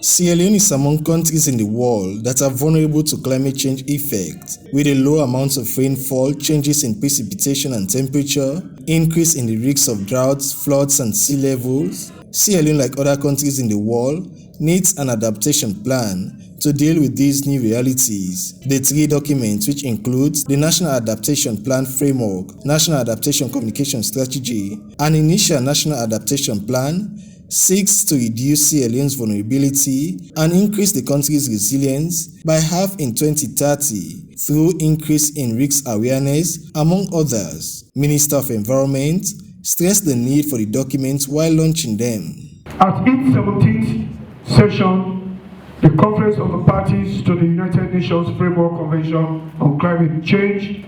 Sierra Leone is among countries in the world that are vulnerable to climate change effects, with a low amount of rainfall, changes in precipitation and temperature, increase in the risks of droughts, floods, and sea levels. Sierra Leone, like other countries in the world, needs an adaptation plan to deal with these new realities. The three documents, which includes the National Adaptation Plan Framework, National Adaptation Communication Strategy, and Initial National Adaptation Plan, seeks to reduce Sierra Leone's vulnerability and increase the country's resilience by half in 2030 through increase in risk awareness, among others. Minister of Environment stressed the need for the documents while launching them. At its 17th session, the Conference of the Parties to the United Nations Framework Convention on Climate Change,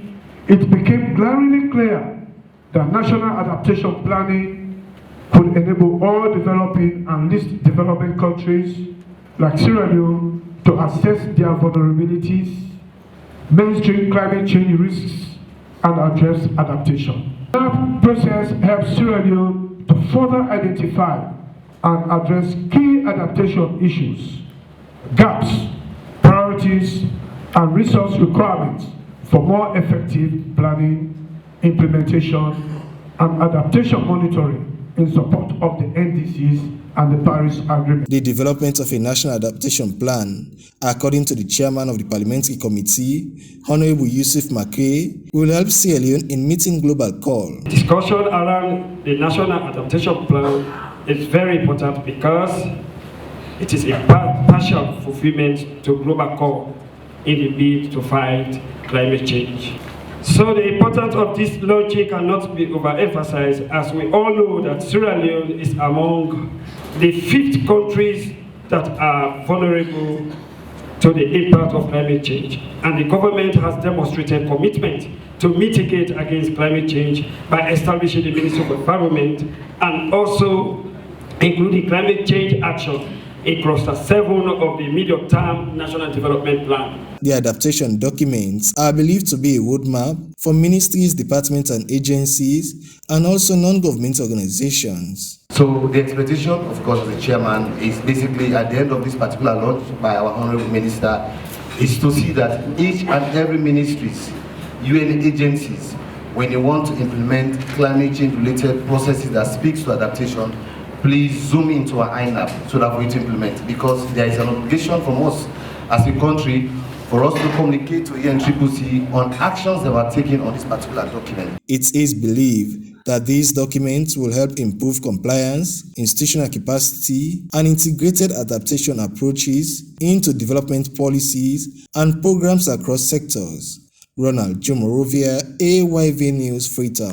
it became glaringly clear that national adaptation planning could enable all developing and least developing countries like Sierra Leone to assess their vulnerabilities, mainstream climate change risks, and address adaptation. The process helps Sierra Leone to further identify and address key adaptation issues, gaps, priorities, and resource requirements for more effective planning, implementation, and adaptation monitoring in support of the NDCs and the Paris Agreement. The development of a national adaptation plan, according to the chairman of the Parliamentary Committee, Honorable Yusuf Makray, will help Sierra Leone in meeting global call. Discussion around the national adaptation plan is very important because it is a partial fulfillment to global call in the bid to fight climate change. So the importance of this launching cannot be overemphasized, as we all know that Sierra Leone is among the 5 countries that are vulnerable to the impact of climate change. And the government has demonstrated commitment to mitigate against climate change by establishing the Ministry of Environment and also including climate change action in Cluster 7 of the medium-term National Development Plan. The adaptation documents are believed to be a roadmap for ministries, departments, and agencies, and also non-government organizations. So the expectation, of course, as the chairman, is basically at the end of this particular launch by our Honorable Minister, is to see that each and every ministries, UN agencies, when they want to implement climate change-related processes that speaks to adaptation, please zoom into our INAP so that we can implement, because there is an obligation from us as a country for us to communicate to ENCCC on actions that were taken on this particular document. It is believed that these documents will help improve compliance, institutional capacity, and integrated adaptation approaches into development policies and programs across sectors. Ronald Morovia, AYV News, Freetown.